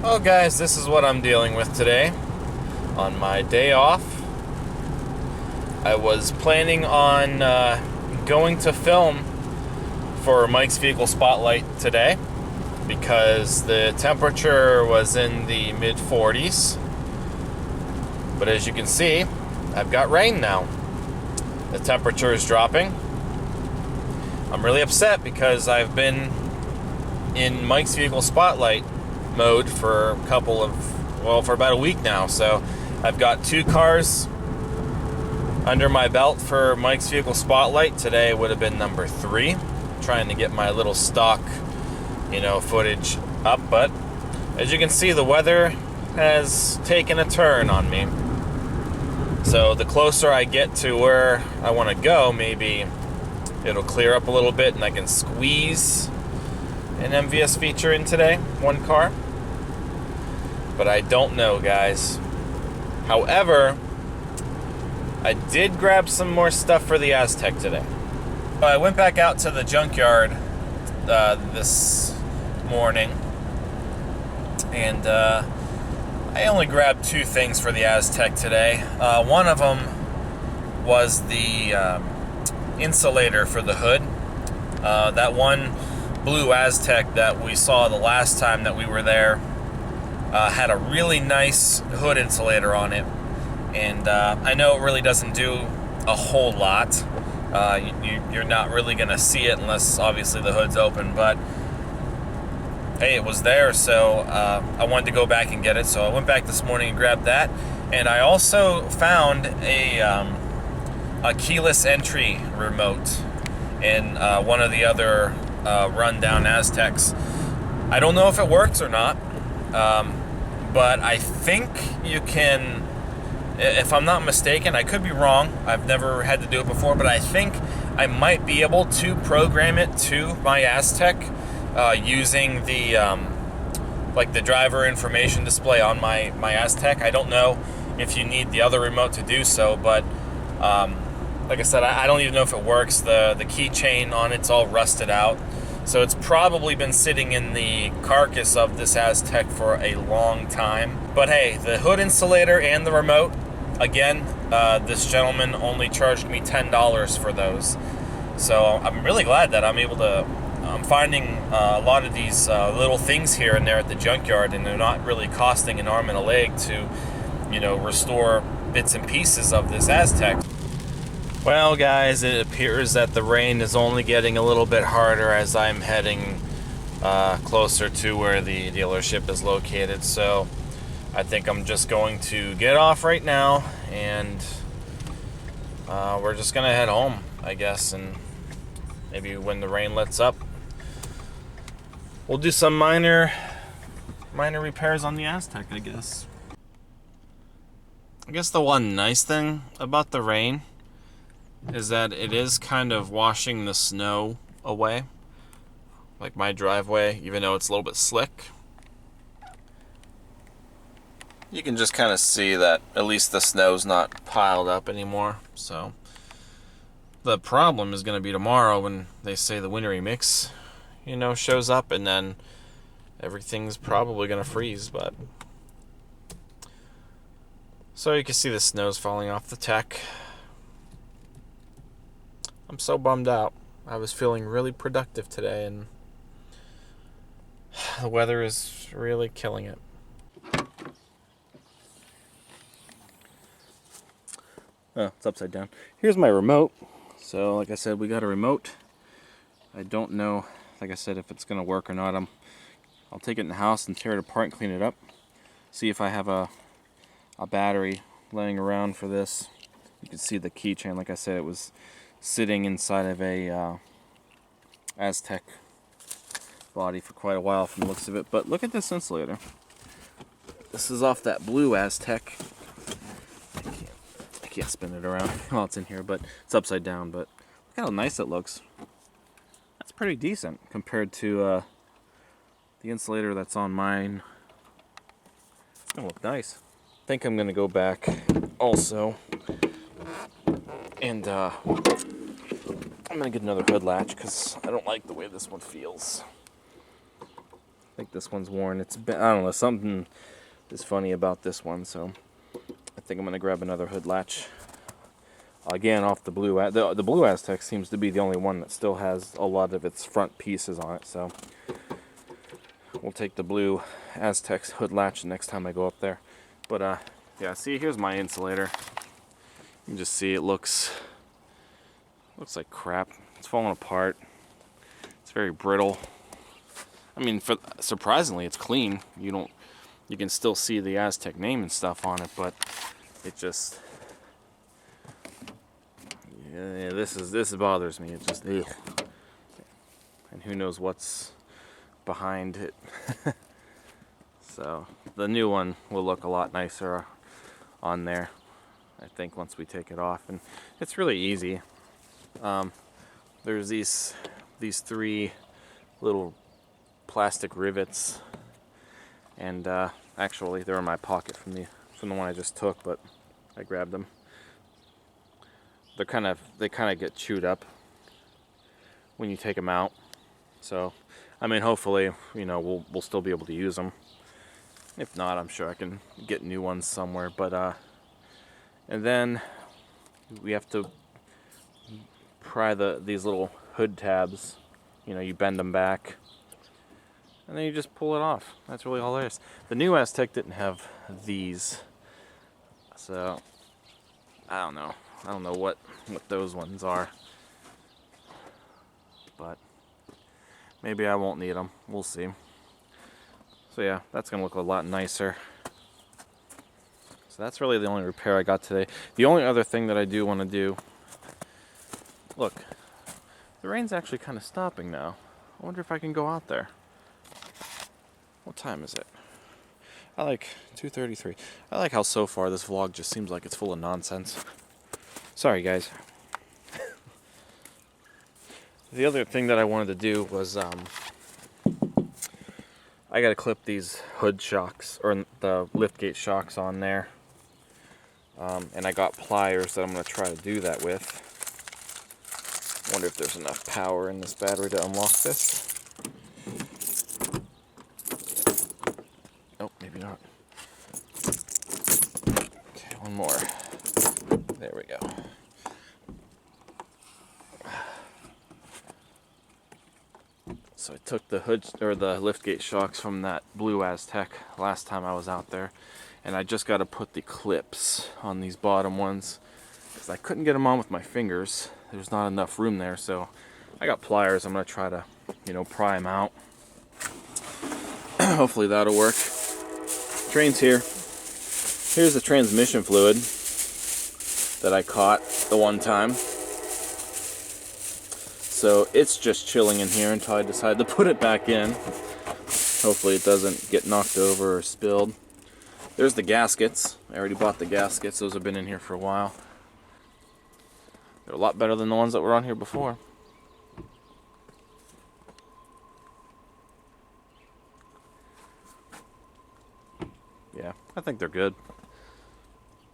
Well guys, this is what I'm dealing with today. On my day off, I was planning on going to film for Mike's Vehicle Spotlight today because the temperature was in the mid-40s. But as you can see, I've got rain now. The temperature is dropping. I'm really upset because I've been in Mike's Vehicle Spotlight mode for for about a week now. So I've got 2 cars under my belt for Mike's Vehicle Spotlight. Today would have been number 3, trying to get my little stock, footage up. But as you can see, the weather has taken a turn on me. So the closer I get to where I want to go, maybe it'll clear up a little bit and I can squeeze an MVS feature in today, 1 car. But I don't know, guys. However, I did grab some more stuff for the Aztek today. I went back out to the junkyard this morning, and I only grabbed 2 things for the Aztek today. One of them was the insulator for the hood. That one blue Aztek that we saw the last time that we were there had a really nice hood insulator on it, and I know it really doesn't do a whole lot. You're not really going to see it unless obviously the hood's open, but hey, it was there, so I wanted to go back and get it. So I went back this morning and grabbed that, and I also found a keyless entry remote in one of the other rundown Azteks. I don't know if it works or not, but I think you can, if I'm not mistaken, I could be wrong, I've never had to do it before, but I think I might be able to program it to my Aztek using the the driver information display on my Aztek. I don't know if you need the other remote to do so, but like I said, I don't even know if it works. The keychain on it's all rusted out, so it's probably been sitting in the carcass of this Aztek for a long time. But hey, the hood insulator and the remote, again, this gentleman only charged me $10 for those. So I'm really glad that I'm finding a lot of these little things here and there at the junkyard, and they're not really costing an arm and a leg to, restore bits and pieces of this Aztek. Well, guys, it appears that the rain is only getting a little bit harder as I'm heading closer to where the dealership is located. So I think I'm just going to get off right now, and we're just gonna head home, I guess, and maybe when the rain lets up, we'll do some minor repairs on the Aztek, I guess. I guess the one nice thing about the rain is that it is kind of washing the snow away. Like my driveway, even though it's a little bit slick, you can just kind of see that at least the snow's not piled up anymore. So the problem is going to be tomorrow when they say the wintry mix, shows up, and then everything's probably going to freeze. But so you can see the snow's falling off the tech. I'm so bummed out. I was feeling really productive today, and the weather is really killing it. Oh, it's upside down. Here's my remote. So, like I said, we got a remote. I don't know, like I said, if it's going to work or not. I'll take it in the house and tear it apart and clean it up. See if I have a battery laying around for this. You can see the keychain. Like I said, it was sitting inside of a Aztek body for quite a while from the looks of it. But look at this insulator. This is off that blue Aztek. I can't spin it around while it's in here, but it's upside down. But look how nice it looks. That's pretty decent compared to the insulator that's on mine. It's gonna look nice. I think I'm gonna go back also, and I'm gonna get another hood latch because I don't like the way this one feels. think this one's worn. It's been, I don't know, something is funny about this one, so I think I'm gonna grab another hood latch. Again, off the blue. The blue Aztek seems to be the only one that still has a lot of its front pieces on it, so we'll take the blue Aztek's hood latch next time I go up there. But yeah, see, here's my insulator. You can just see it looks like crap. It's falling apart. It's very brittle. I mean, surprisingly, it's clean. You can still see the Aztek name and stuff on it, but it just, yeah, this bothers me. It just, ugh. And who knows what's behind it. So the new one will look a lot nicer on there, I think, once we take it off. And it's really easy. There's these 3 little plastic rivets, and actually they're in my pocket from the one I just took, but I grabbed them. They kind of get chewed up when you take them out. So I mean, hopefully, you know, we'll still be able to use them. If not, I'm sure I can get new ones somewhere. But and then we have to pry these little hood tabs. You know, you bend them back, and then you just pull it off. That's really all there is. The new Aztek didn't have these, so I don't know. I don't know what those ones are, but maybe I won't need them. We'll see. So yeah, that's gonna look a lot nicer. So that's really the only repair I got today. The only other thing that I do want to do. Look, the rain's actually kind of stopping now. I wonder if I can go out there. What time is it? I like 2:33. I like how so far this vlog just seems like it's full of nonsense. Sorry, guys. The other thing that I wanted to do was I got to clip these hood shocks, or the liftgate shocks, on there. And I got pliers that I'm going to try to do that with. Wonder if there's enough power in this battery to unlock this. Oh, maybe not. Okay, one more. There we go. So I took the hood, or the liftgate shocks, from that blue Aztek last time I was out there, and I just got to put the clips on these bottom ones because I couldn't get them on with my fingers. There's not enough room there, so I got pliers. I'm gonna try to, you know, pry them out. Hopefully that'll work. Train's here. Here's the transmission fluid that I caught the one time. So it's just chilling in here until I decide to put it back in. Hopefully it doesn't get knocked over or spilled. There's the gaskets. I already bought the gaskets. Those have been in here for a while. They're a lot better than the ones that were on here before. Yeah, I think they're good.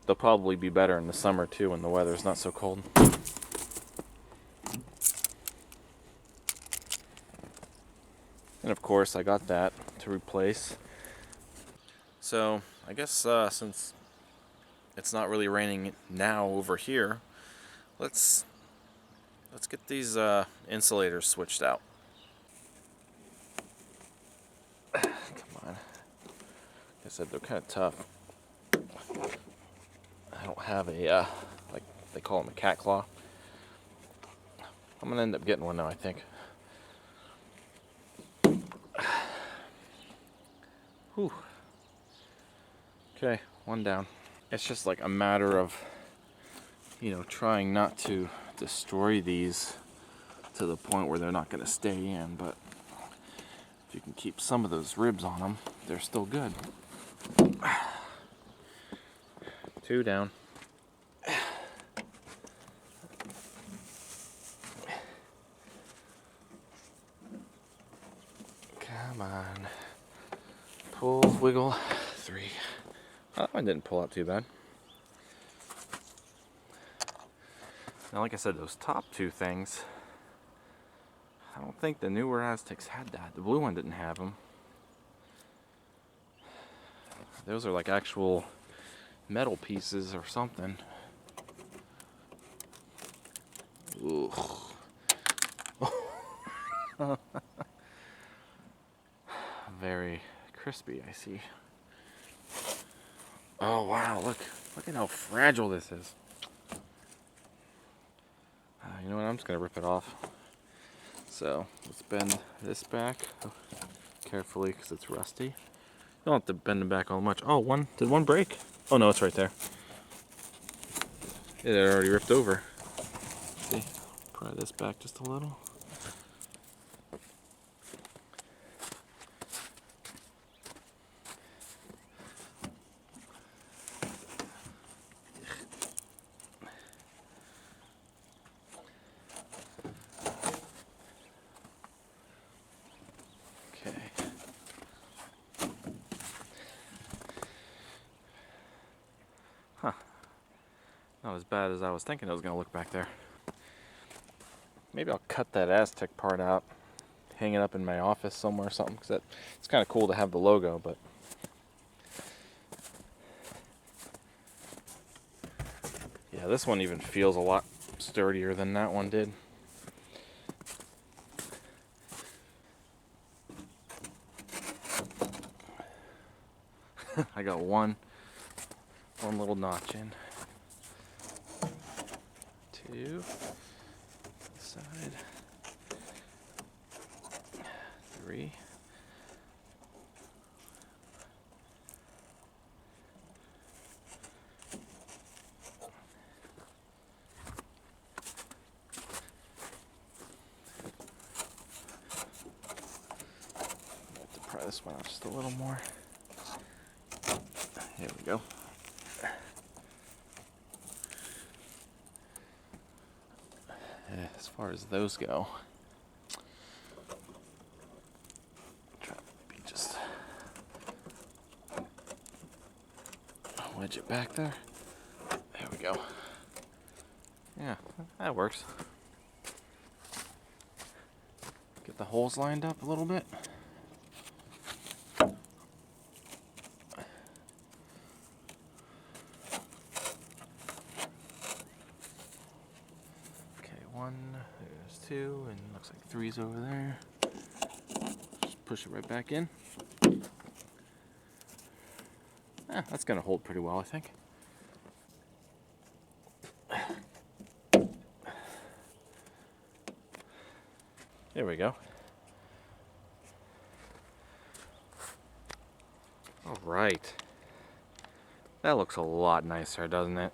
They'll probably be better in the summer too when the weather's not so cold. And of course I got that to replace. So I guess since it's not really raining now over here, let's get these insulators switched out. Come on. Like I said, they're kind of tough. I don't have a like they call them a cat claw. I'm gonna end up getting one now, I think. Whew. Okay, one down. It's just like a matter of, you know, trying not to destroy these to the point where they're not going to stay in, but if you can keep some of those ribs on them, they're still good. 2 down. Come on. Pull, wiggle, 3. Oh, that one didn't pull out too bad. Now, like I said, those top 2 things, I don't think the newer Aztecs had that. The blue one didn't have them. those are like actual metal pieces or something. Ooh. Very crispy, I see. Oh wow, look at how fragile this is. You know what, I'm just gonna rip it off. So let's bend this back carefully because it's rusty. You don't have to bend it back all much. Oh, did one break? Oh no, it's right there. It already ripped over. See, pry this back just a little. Okay. Huh. Not as bad as I was thinking it was going to look back there. Maybe I'll cut that Aztek part out, hang it up in my office somewhere or something, because it's kind of cool to have the logo, but yeah, this one even feels a lot sturdier than that one did. I got one little notch in. Two. Side. Three. I have to pry this one out just a little more. There we go. As far as those go, try to be just wedge it back there. There we go. Yeah, that works. Get the holes lined up a little bit. One, there's two, and looks like three's over there. Just push it right back in. That's gonna hold pretty well, I think. There we go. All right. That looks a lot nicer, doesn't it?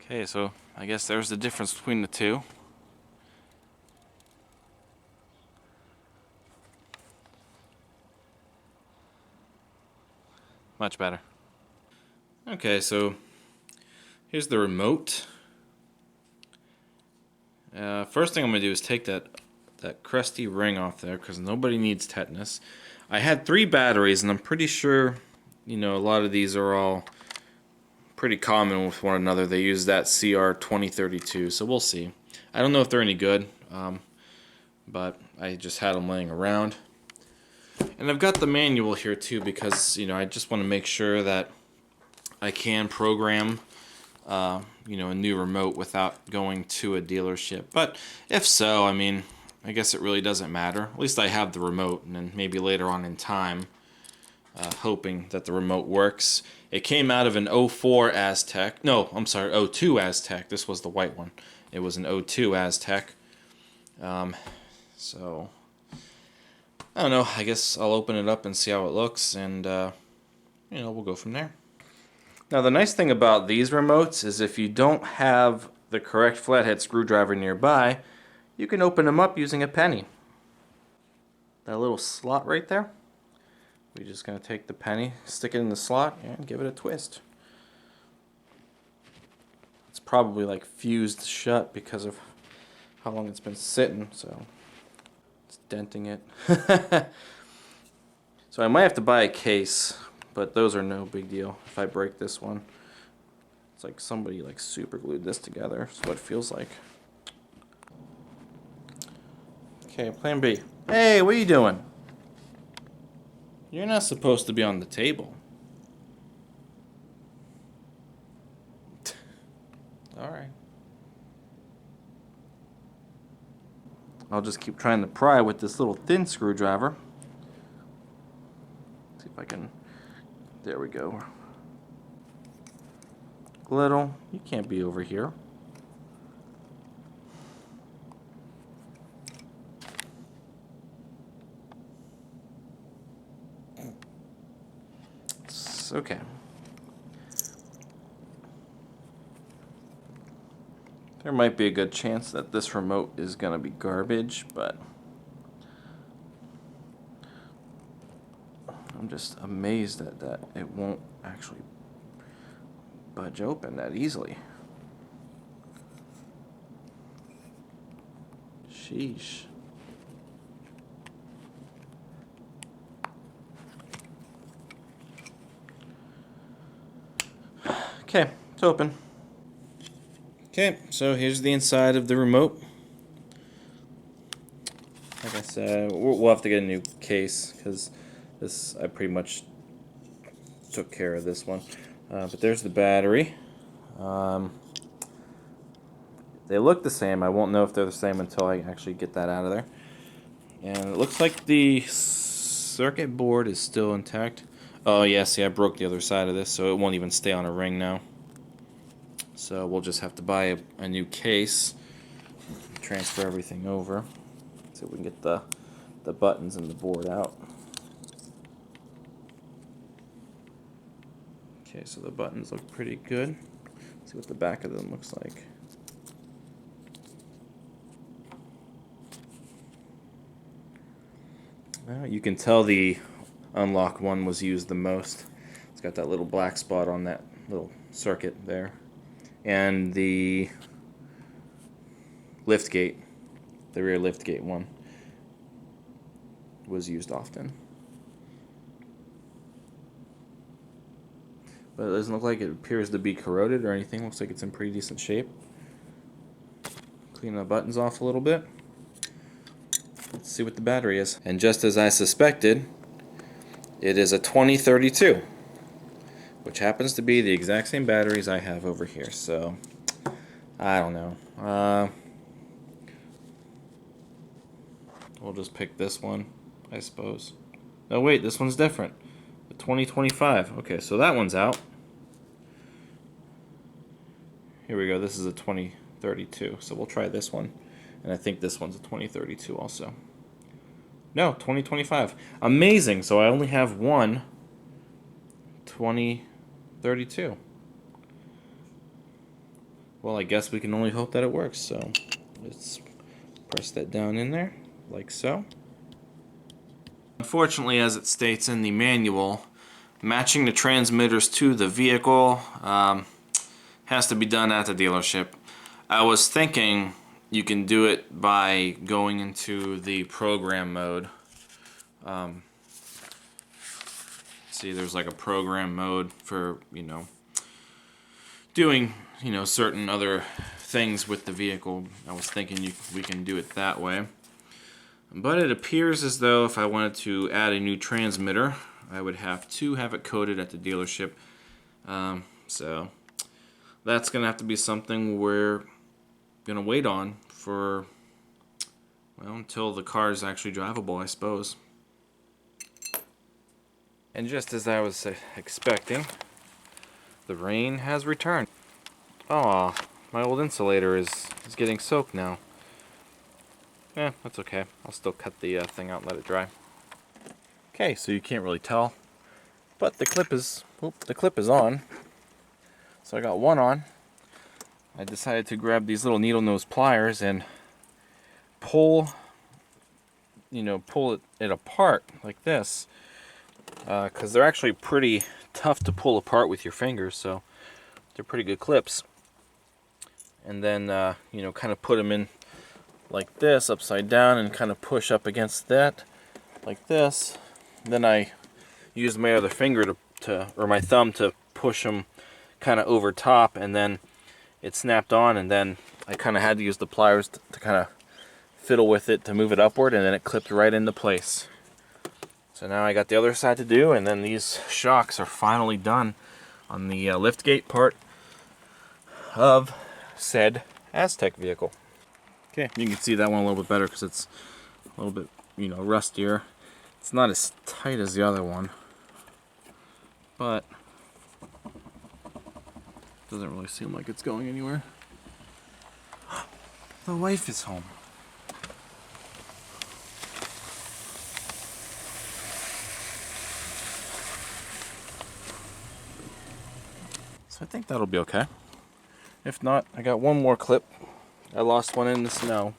Okay, so I guess there's the difference between the two. Much better. Okay, so here's the remote. First thing I'm going to do is take that crusty ring off there because nobody needs tetanus. I had 3 batteries, and I'm pretty sure, you know, a lot of these are all pretty common with one another. They use that CR2032, so we'll see. I don't know if they're any good, but I just had them laying around. And I've got the manual here too because, you know, I just want to make sure that I can program, you know, a new remote without going to a dealership. But if so, I mean, I guess it really doesn't matter. At least I have the remote, and then maybe later on in time, hoping that the remote works. It came out of an 04 Aztek. No, I'm sorry, 02 Aztek. This was the white one. It was an 02 Aztek. So, I don't know. I guess I'll open it up and see how it looks, and, you know, we'll go from there. Now, the nice thing about these remotes is if you don't have the correct flathead screwdriver nearby, you can open them up using a penny. That little slot right there. We're just going to take the penny, stick it in the slot, and give it a twist. It's probably like fused shut because of how long it's been sitting, so it's denting it. So I might have to buy a case, but those are no big deal if I break this one. It's like somebody like super glued this together. That's what it feels like. Okay, plan B. Hey, what are you doing? You're not supposed to be on the table. I'll just keep trying to pry with this little thin screwdriver. See if I can, there we go. Little, you can't be over here. Okay. There might be a good chance that this remote is going to be garbage, but I'm just amazed at that it won't actually budge open that easily. Sheesh. Okay, it's open. Okay, so here's the inside of the remote. Like I said, we'll have to get a new case because this, I pretty much took care of this one. But there's the battery. They look the same. I won't know if they're the same until I actually get that out of there. And it looks like the circuit board is still intact. Oh yeah, see, I broke the other side of this, so it won't even stay on a ring now. So we'll just have to buy a new case, transfer everything over, so we can get the buttons and the board out. Okay, so the buttons look pretty good. Let's see what the back of them looks like. You can tell the unlock one was used the most. It's got that little black spot on that little circuit there. And the lift gate, the rear lift gate one, was used often. But it doesn't look like it appears to be corroded or anything. Looks like it's in pretty decent shape. Clean the buttons off a little bit. Let's see what the battery is. And just as I suspected, it is a 2032, which happens to be the exact same batteries I have over here. So, I don't know. We'll just pick this one, I suppose. Oh wait, this one's different. The 2025. Okay, so that one's out. Here we go. This is a 2032. So we'll try this one. And I think this one's a 2032 also. No, 2025. Amazing. So I only have one 2032. Well, I guess we can only hope that it works. So let's press that down in there, like so. Unfortunately, as it states in the manual, matching the transmitters to the vehicle has to be done at the dealership. I was thinking you can do it by going into the program mode. See, there's like a program mode for, doing, certain other things with the vehicle. I was thinking we can do it that way. But it appears as though if I wanted to add a new transmitter, I would have to have it coded at the dealership. So that's going to have to be something we're going to wait on for, well, until the car is actually drivable, I suppose. And just as I was expecting, the rain has returned. Aw, my old insulator is getting soaked now. That's okay. I'll still cut the thing out and let it dry. Okay, so you can't really tell, but the clip is on. So I got one on. I decided to grab these little needle nose pliers and pull it apart like this, because they're actually pretty tough to pull apart with your fingers, so they're pretty good clips. And then kind of put them in like this, upside down, and kind of push up against that like this. Then I use my other finger or my thumb to push them kind of over top, and then it snapped on, and then I kind of had to use the pliers to kind of fiddle with it to move it upward, and then it clipped right into place. So now I got the other side to do, and then these shocks are finally done on the liftgate part of said Aztek vehicle. Okay, you can see that one a little bit better because it's a little bit, you know, rustier. It's not as tight as the other one, but doesn't really seem like it's going anywhere. The wife is home. So I think that'll be okay. If not, I got one more clip. I lost one in the snow.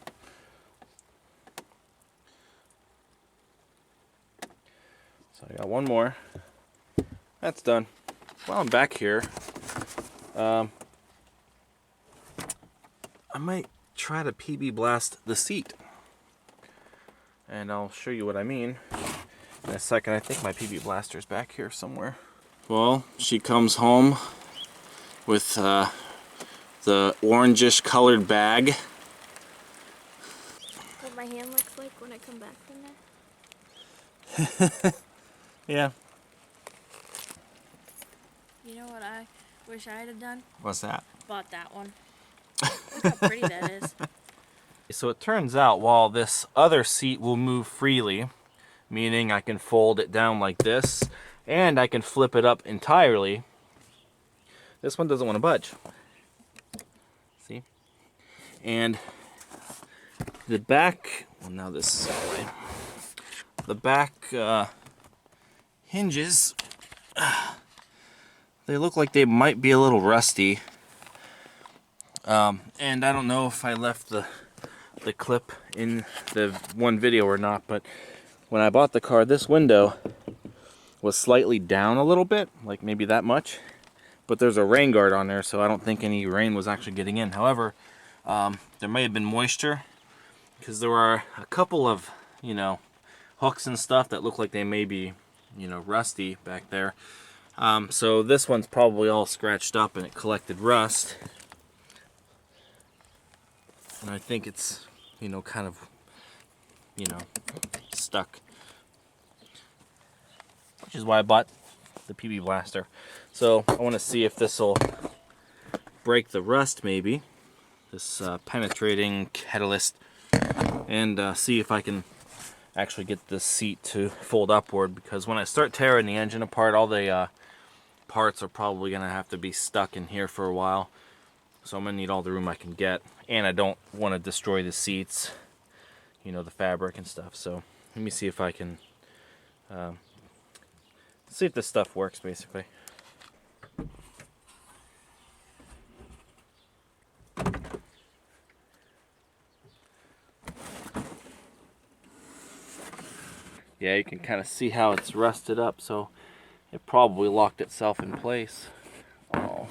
So I got one more. That's done. While I'm back here, I might try to PB blast the seat. And I'll show you what I mean in a second. I think my PB blaster's back here somewhere. Well, she comes home with the orangish colored bag. What my hand looks like when I come back from there? Yeah. You know what I wish I had done? What's that? Bought that one. Look how pretty that is. So it turns out while this other seat will move freely, meaning I can fold it down like this, and I can flip it up entirely, this one doesn't want to budge. See? And the back, well, now this is that way. The back hinges, they look like they might be a little rusty. And I don't know if I left the clip in the one video or not, but when I bought the car, this window was slightly down a little bit, like maybe that much. But there's a rain guard on there, so I don't think any rain was actually getting in. However, there may have been moisture because there are a couple of, you know, hooks and stuff that look like they may be, you know, rusty back there. So this one's probably all scratched up and it collected rust. And I think it's, you know, kind of, you know, stuck. Which is why I bought the PB blaster. So I want to see if this will break the rust, maybe. This penetrating catalyst. And see if I can actually get this seat to fold upward. Because when I start tearing the engine apart, all the parts are probably going to have to be stuck in here for a while. So I'm going to need all the room I can get. And I don't want to destroy the seats, you know, the fabric and stuff. So let me see if I can see if this stuff works, basically. Yeah, you can kind of see how it's rusted up, so it probably locked itself in place. Oh.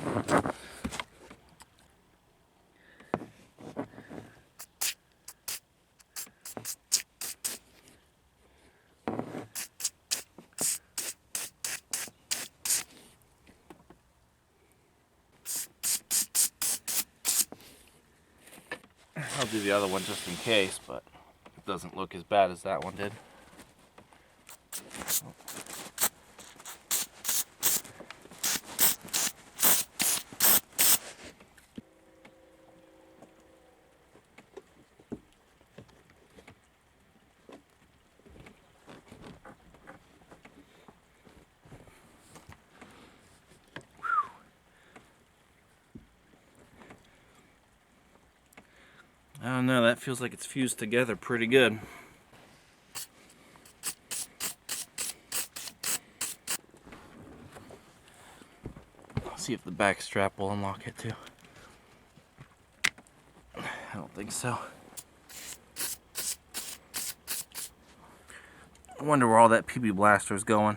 I'll do the other one just in case, but it doesn't look as bad as that one did. I don't know, that feels like it's fused together pretty good. I'll see if the back strap will unlock it too. I don't think so. I wonder where all that PB blaster is going.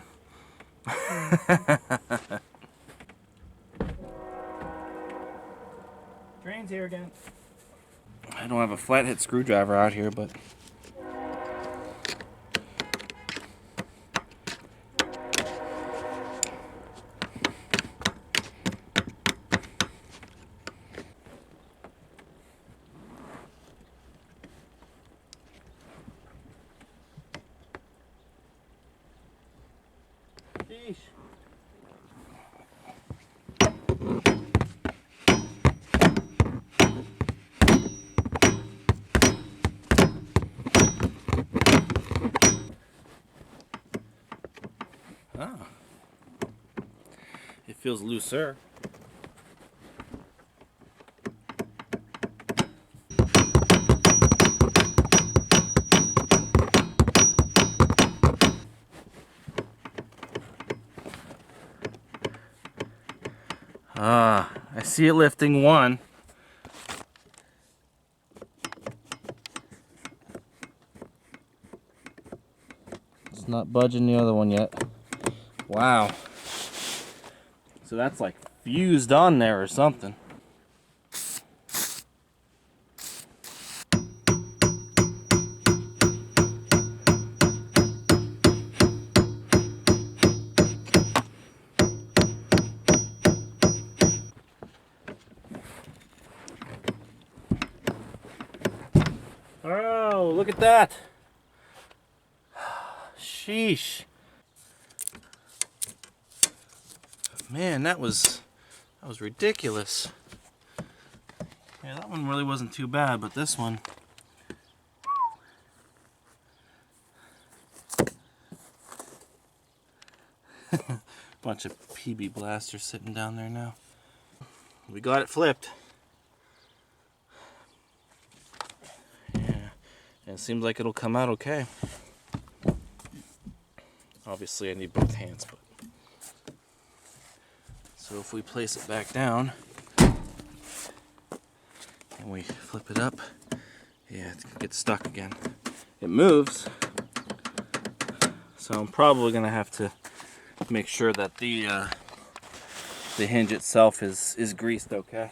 Train's here again. I don't have a flathead screwdriver out here, but sheesh. feels looser. I see it lifting one. It's not budging the other one yet. Wow. So that's like fused on there or something. Oh, look at that. Sheesh. Man, that was ridiculous. Yeah, that one really wasn't too bad, but this one. Bunch of PB blasters sitting down there now. We got it flipped. Yeah, and it seems like it'll come out okay. Obviously I need both hands, but so if we place it back down and we flip it up, yeah, it gets stuck again. It moves, so I'm probably gonna have to make sure that the hinge itself is greased okay.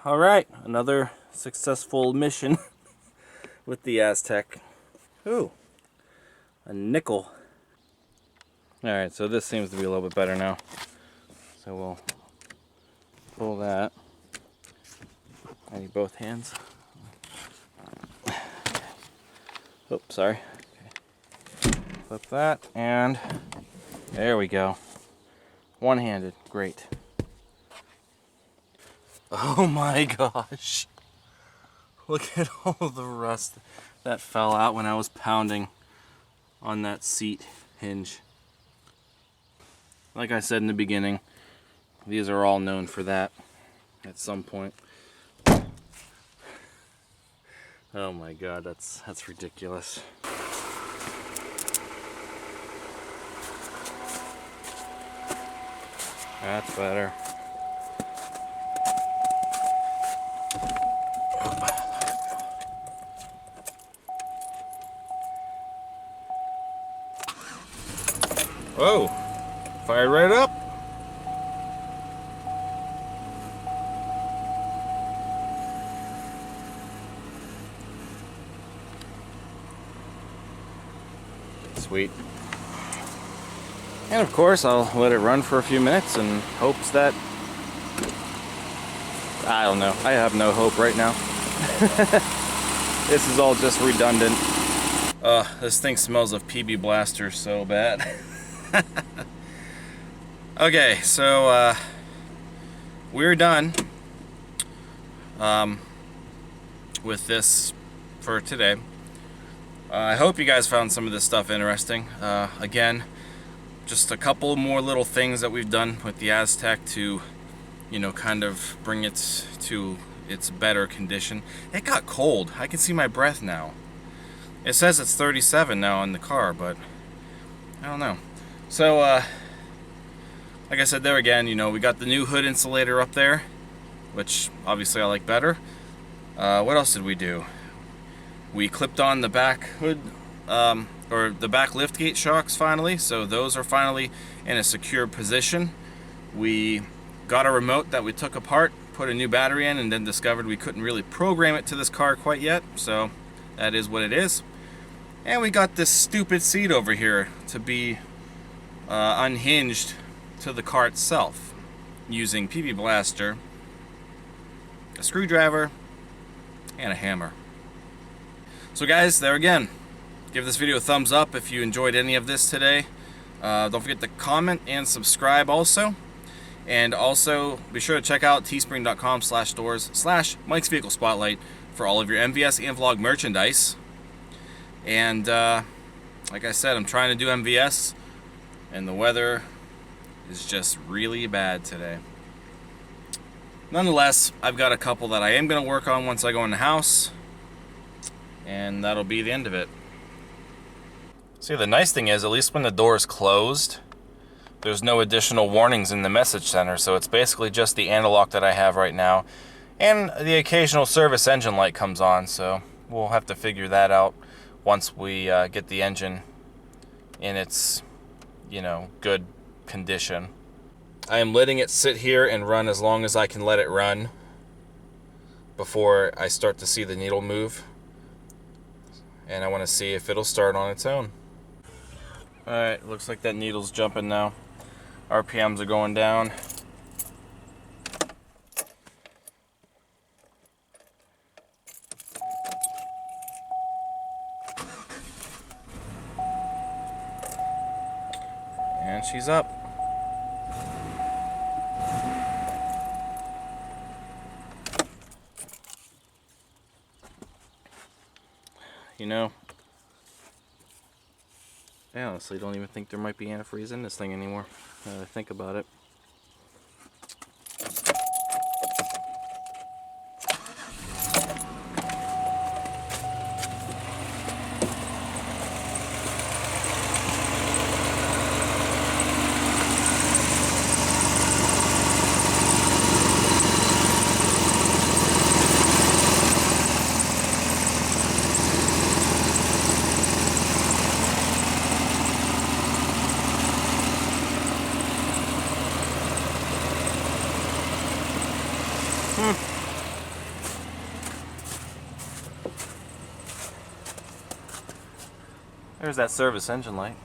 All right, another successful mission with the Aztek. Ooh, a nickel. All right, so this seems to be a little bit better now. So we'll pull that. I need both hands. Oh, sorry. Okay. Flip that, and there we go. One-handed, great. Oh my gosh. Look at all the rust that fell out when I was pounding on that seat hinge. Like I said in the beginning, these are all known for that at some point. Oh my god, that's ridiculous. That's better. Whoa, fired right up. Sweet. And of course, I'll let it run for a few minutes in hopes that, I don't know, I have no hope right now. This is all just redundant. This thing smells of PB Blaster so bad. Okay, so we're done with this for today. I hope you guys found some of this stuff interesting. Again, just a couple more little things that we've done with the Aztek to, you know, kind of bring it to its better condition. It got cold. I can see my breath now. It says it's 37 now in the car, but I don't know. So, like I said there again, you know, we got the new hood insulator up there, which obviously I like better. What else did we do? We clipped on the back hood, or the back liftgate shocks finally, so those are finally in a secure position. We got a remote that we took apart, put a new battery in, and then discovered we couldn't really program it to this car quite yet, so that is what it is. And we got this stupid seat over here to be unhinged to the car itself using PB Blaster, a screwdriver, and a hammer. So guys, there again, give this video a thumbs up if you enjoyed any of this today. Don't forget to comment and subscribe also. And also be sure to check out teespring.com/stores/Mike's Vehicle Spotlight for all of your MVS and vlog merchandise. And like I said, I'm trying to do MVS, and the weather is just really bad today. Nonetheless, I've got a couple that I am going to work on once I go in the house, and that'll be the end of it. See, the nice thing is, at least when the door is closed, there's no additional warnings in the message center, so it's basically just the anti-lock that I have right now, and the occasional service engine light comes on, so we'll have to figure that out once we get the engine in its, good condition. I am letting it sit here and run as long as I can let it run before I start to see the needle move, and I want to see if it'll start on its own. Alright, looks like that needle's jumping now. RPMs are going down. And she's up. I honestly don't even think there might be antifreeze in this thing anymore, now that I think about it. There's that service engine light.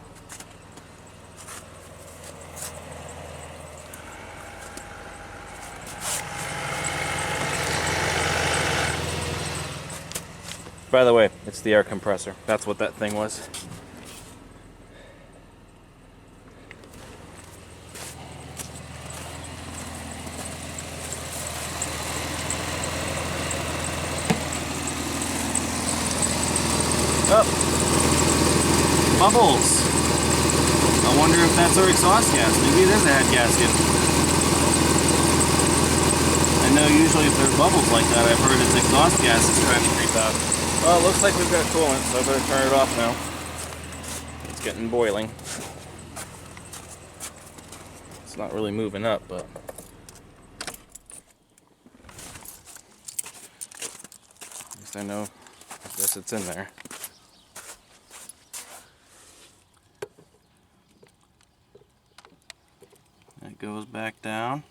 By the way, it's the air compressor. That's what that thing was. Oh. Bubbles! I wonder if that's our exhaust gas. Maybe it is a head gasket. I know usually if there's bubbles like that, I've heard it's exhaust gas is trying to creep out. Well, it looks like we've got coolant, so I better turn it off now. It's getting boiling. It's not really moving up, but... at least I know, I guess it's in there. It goes back down.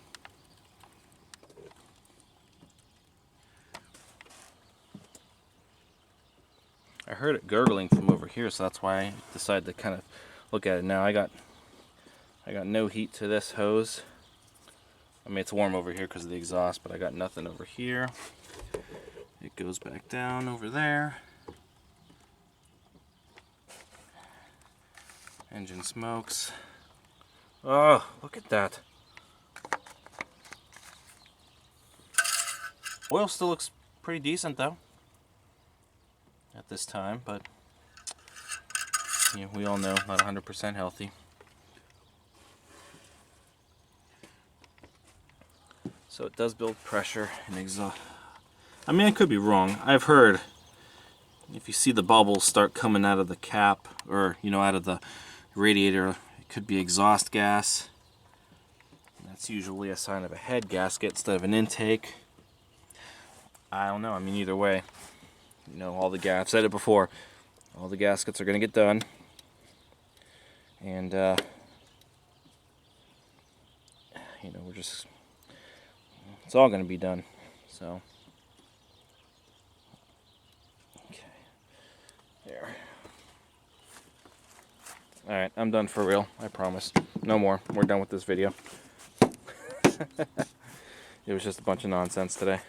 I heard it gurgling from over here, so that's why I decided to kind of look at it now. I got no heat to this hose. I mean, it's warm over here because of the exhaust, but I got nothing over here. It goes back down over there. Engine smokes. Oh, look at that. Oil still looks pretty decent though at this time, but we all know not 100% healthy. So it does build pressure and exhaust. I mean, I could be wrong. I've heard if you see the bubbles start coming out of the cap, or out of the radiator, it could be exhaust gas. That's usually a sign of a head gasket instead of an intake. I don't know. I mean, either way, all the gas. I've said it before. All the gaskets are going to get done, and we're just. It's all going to be done. So. Okay. There. All right. I'm done for real. I promise. No more. We're done with this video. It was just a bunch of nonsense today.